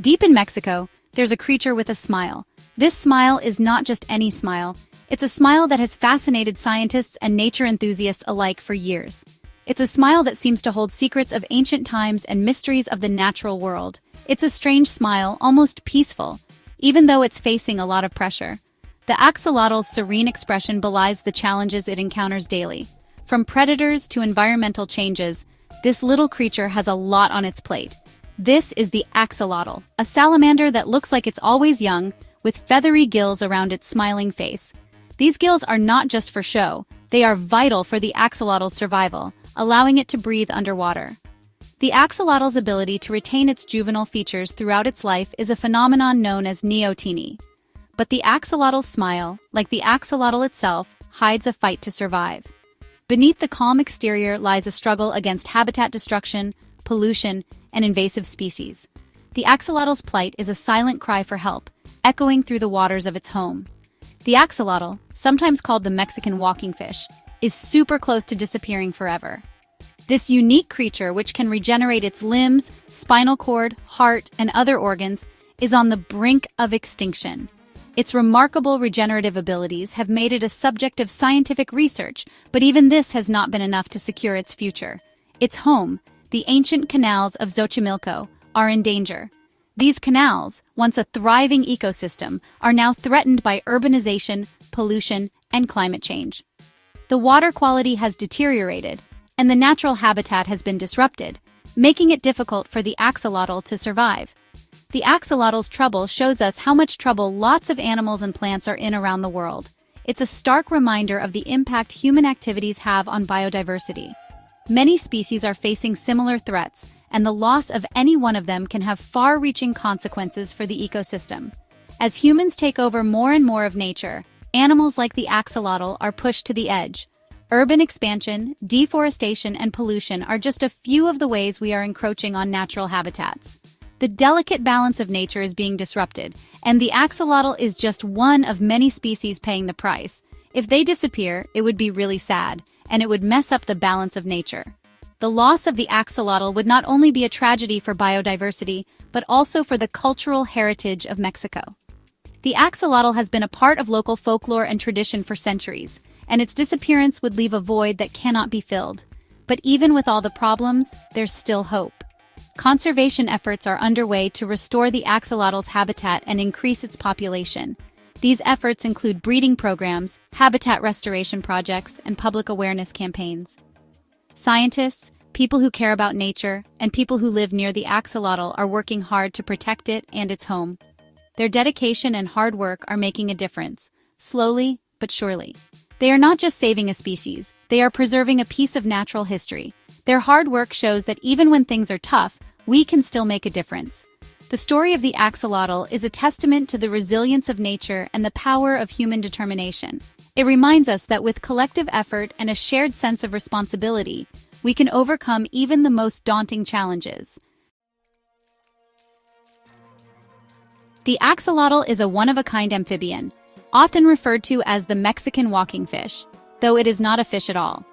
Deep in Mexico, there's a creature with a smile. This smile is not just any smile. It's a smile that has fascinated scientists and nature enthusiasts alike for years. It's a smile that seems to hold secrets of ancient times and mysteries of the natural world. It's a strange smile, almost peaceful, even though it's facing a lot of pressure. The axolotl's serene expression belies the challenges it encounters daily. From predators to environmental changes, this little creature has a lot on its plate. This is the axolotl, a salamander that looks like it's always young, with feathery gills around its smiling face. These gills are not just for show, they are vital for the axolotl's survival, allowing it to breathe underwater. The axolotl's ability to retain its juvenile features throughout its life is a phenomenon known as neoteny. But the axolotl's smile, like the axolotl itself, hides a fight to survive. Beneath the calm exterior lies a struggle against habitat destruction, pollution, and invasive species. The axolotl's plight is a silent cry for help, echoing through the waters of its home. The axolotl, sometimes called the Mexican walking fish, is super close to disappearing forever. This unique creature, which can regenerate its limbs, spinal cord, heart, and other organs, is on the brink of extinction. Its remarkable regenerative abilities have made it a subject of scientific research, but even this has not been enough to secure its future. Its home, the ancient canals of Xochimilco, are in danger. These canals, once a thriving ecosystem, are now threatened by urbanization, pollution, and climate change. The water quality has deteriorated, and the natural habitat has been disrupted, making it difficult for the axolotl to survive. The axolotl's trouble shows us how much trouble lots of animals and plants are in around the world. It's a stark reminder of the impact human activities have on biodiversity. Many species are facing similar threats, and the loss of any one of them can have far-reaching consequences for the ecosystem. As humans take over more and more of nature, animals like the axolotl are pushed to the edge. Urban expansion, deforestation, and pollution are just a few of the ways we are encroaching on natural habitats. The delicate balance of nature is being disrupted, and the axolotl is just one of many species paying the price. If they disappear, it would be really sad, and it would mess up the balance of nature. The loss of the axolotl would not only be a tragedy for biodiversity, but also for the cultural heritage of Mexico. The axolotl has been a part of local folklore and tradition for centuries, and its disappearance would leave a void that cannot be filled. But even with all the problems, there's still hope. Conservation efforts are underway to restore the axolotl's habitat and increase its population. These efforts include breeding programs, habitat restoration projects, and public awareness campaigns. Scientists, people who care about nature, and people who live near the axolotl are working hard to protect it and its home. Their dedication and hard work are making a difference, slowly but surely. They are not just saving a species, they are preserving a piece of natural history. Their hard work shows that even when things are tough, we can still make a difference. The story of the axolotl is a testament to the resilience of nature and the power of human determination. It reminds us that with collective effort and a shared sense of responsibility, we can overcome even the most daunting challenges. The axolotl is a one-of-a-kind amphibian, often referred to as the Mexican walking fish, though it is not a fish at all.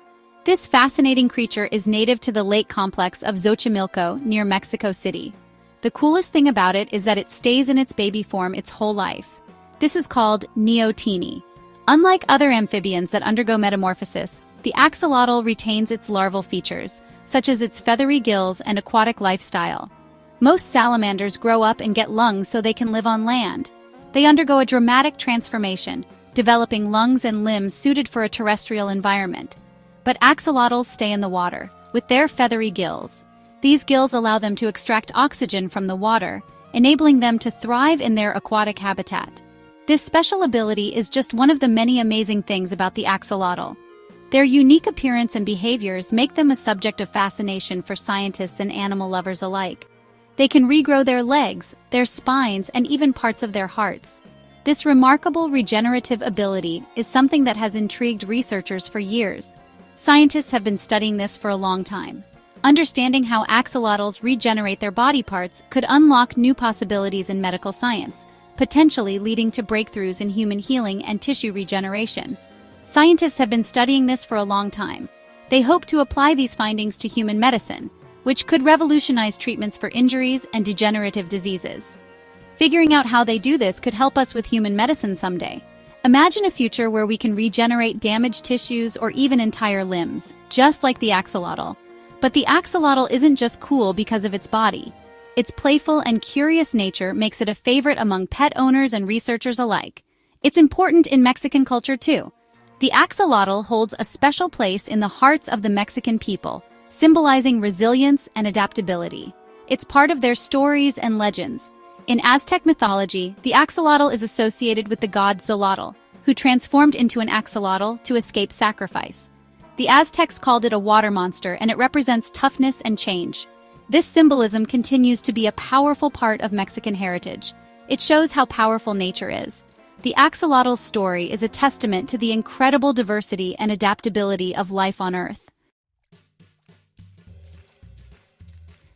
This fascinating creature is native to the lake complex of Xochimilco near Mexico City. The coolest thing about it is that it stays in its baby form its whole life. This is called neoteny. Unlike other amphibians that undergo metamorphosis, the axolotl retains its larval features, such as its feathery gills and aquatic lifestyle. Most salamanders grow up and get lungs so they can live on land. They undergo a dramatic transformation, developing lungs and limbs suited for a terrestrial environment. But axolotls stay in the water, with their feathery gills. These gills allow them to extract oxygen from the water, enabling them to thrive in their aquatic habitat. This special ability is just one of the many amazing things about the axolotl. Their unique appearance and behaviors make them a subject of fascination for scientists and animal lovers alike. They can regrow their legs, their spines, and even parts of their hearts. This remarkable regenerative ability is something that has intrigued researchers for years. Scientists have been studying this for a long time. Understanding how axolotls regenerate their body parts could unlock new possibilities in medical science, potentially leading to breakthroughs in human healing and tissue regeneration. Scientists have been studying this for a long time. They hope to apply these findings to human medicine, which could revolutionize treatments for injuries and degenerative diseases. Figuring out how they do this could help us with human medicine someday. Imagine a future where we can regenerate damaged tissues or even entire limbs, just like the axolotl. But the axolotl isn't just cool because of its body. Its playful and curious nature makes it a favorite among pet owners and researchers alike. It's important in Mexican culture too. The axolotl holds a special place in the hearts of the Mexican people, symbolizing resilience and adaptability. It's part of their stories and legends. In Aztec mythology, the axolotl is associated with the god Xolotl, who transformed into an axolotl to escape sacrifice. The Aztecs called it a water monster, and it represents toughness and change. This symbolism continues to be a powerful part of Mexican heritage. It shows how powerful nature is. The axolotl's story is a testament to the incredible diversity and adaptability of life on Earth.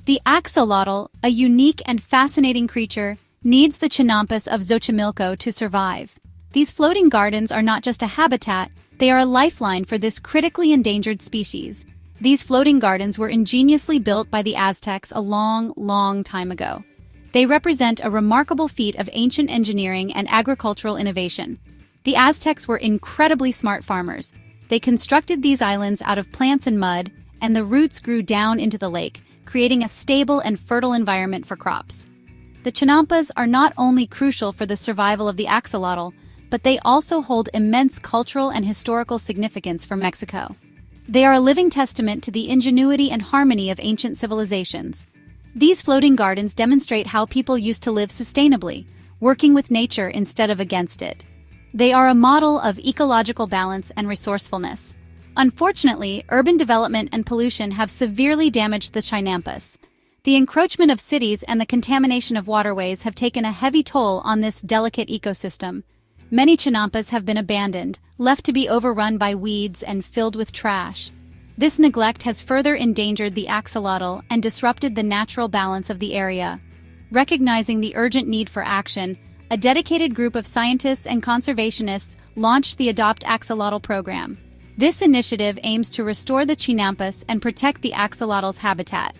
The axolotl, a unique and fascinating creature, needs the chinampas of Xochimilco to survive. These floating gardens are not just a habitat, they are a lifeline for this critically endangered species. These floating gardens were ingeniously built by the Aztecs a long, long time ago. They represent a remarkable feat of ancient engineering and agricultural innovation. The Aztecs were incredibly smart farmers. They constructed these islands out of plants and mud, and the roots grew down into the lake, creating a stable and fertile environment for crops. The chinampas are not only crucial for the survival of the axolotl, but they also hold immense cultural and historical significance for Mexico. They are a living testament to the ingenuity and harmony of ancient civilizations. These floating gardens demonstrate how people used to live sustainably, working with nature instead of against it. They are a model of ecological balance and resourcefulness. Unfortunately, urban development and pollution have severely damaged the chinampas. The encroachment of cities and the contamination of waterways have taken a heavy toll on this delicate ecosystem. Many chinampas have been abandoned, left to be overrun by weeds and filled with trash. This neglect has further endangered the axolotl and disrupted the natural balance of the area. Recognizing the urgent need for action, a dedicated group of scientists and conservationists launched the Adopt Axolotl program. This initiative aims to restore the chinampas and protect the axolotl's habitat.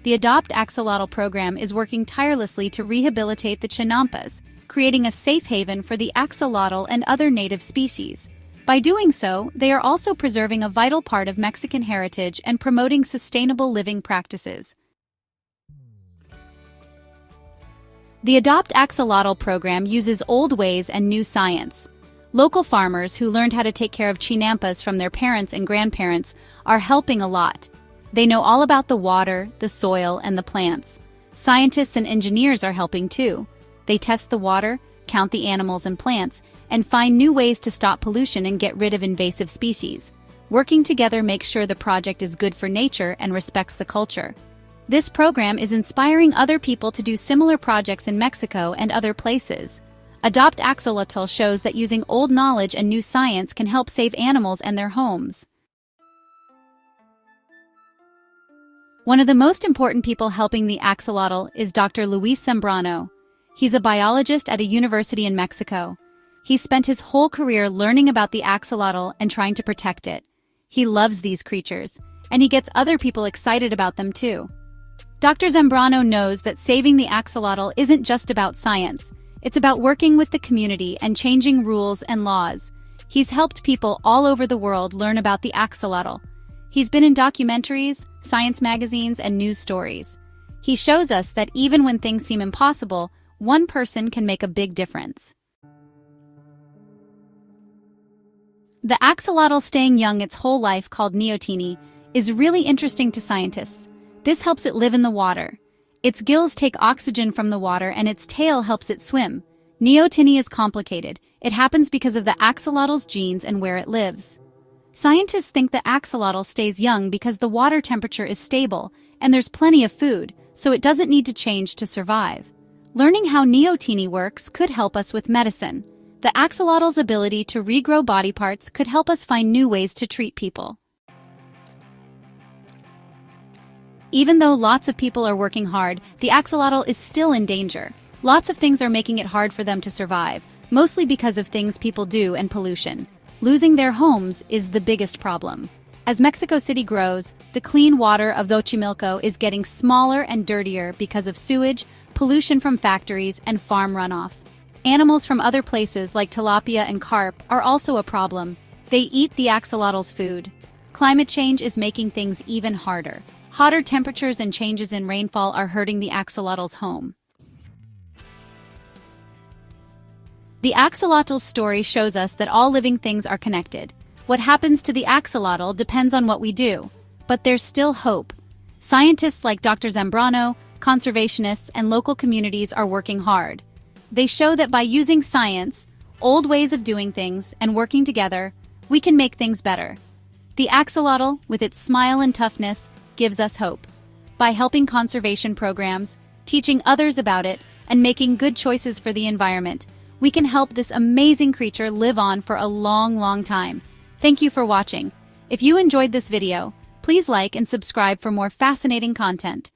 The Adopt Axolotl program is working tirelessly to rehabilitate the chinampas, creating a safe haven for the axolotl and other native species. By doing so, they are also preserving a vital part of Mexican heritage and promoting sustainable living practices. The Adopt Axolotl program uses old ways and new science. Local farmers who learned how to take care of chinampas from their parents and grandparents are helping a lot. They know all about the water, the soil, and the plants. Scientists and engineers are helping too. They test the water, count the animals and plants, and find new ways to stop pollution and get rid of invasive species. Working together makes sure the project is good for nature and respects the culture. This program is inspiring other people to do similar projects in Mexico and other places. Adopt Axolotl shows that using old knowledge and new science can help save animals and their homes. One of the most important people helping the axolotl is Dr. Luis Zambrano. He's a biologist at a university in Mexico. He spent his whole career learning about the axolotl and trying to protect it. He loves these creatures, and he gets other people excited about them too. Dr. Zambrano knows that saving the axolotl isn't just about science. It's about working with the community and changing rules and laws. He's helped people all over the world learn about the axolotl. He's been in documentaries, science magazines, and news stories. He shows us that even when things seem impossible, one person can make a big difference. The axolotl staying young its whole life, called neoteny, is really interesting to scientists. This helps it live in the water. Its gills take oxygen from the water and its tail helps it swim. Neoteny is complicated. It happens because of the axolotl's genes and where it lives. Scientists think the axolotl stays young because the water temperature is stable and there's plenty of food, so it doesn't need to change to survive. Learning how neoteny works could help us with medicine. The axolotl's ability to regrow body parts could help us find new ways to treat people. Even though lots of people are working hard, the axolotl is still in danger. Lots of things are making it hard for them to survive, mostly because of things people do and pollution. Losing their homes is the biggest problem. As Mexico City grows, the clean water of Xochimilco is getting smaller and dirtier because of sewage, pollution from factories, and farm runoff. Animals from other places like tilapia and carp are also a problem. They eat the axolotls' food. Climate change is making things even harder. Hotter temperatures and changes in rainfall are hurting the axolotls' home. The axolotl story shows us that all living things are connected. What happens to the axolotl depends on what we do, but there's still hope. Scientists like Dr. Zambrano, conservationists, and local communities are working hard. They show that by using science, old ways of doing things, and working together, we can make things better. The axolotl, with its smile and toughness, gives us hope. By helping conservation programs, teaching others about it, and making good choices for the environment, we can help this amazing creature live on for a long, long time. Thank you for watching. If you enjoyed this video, please like and subscribe for more fascinating content.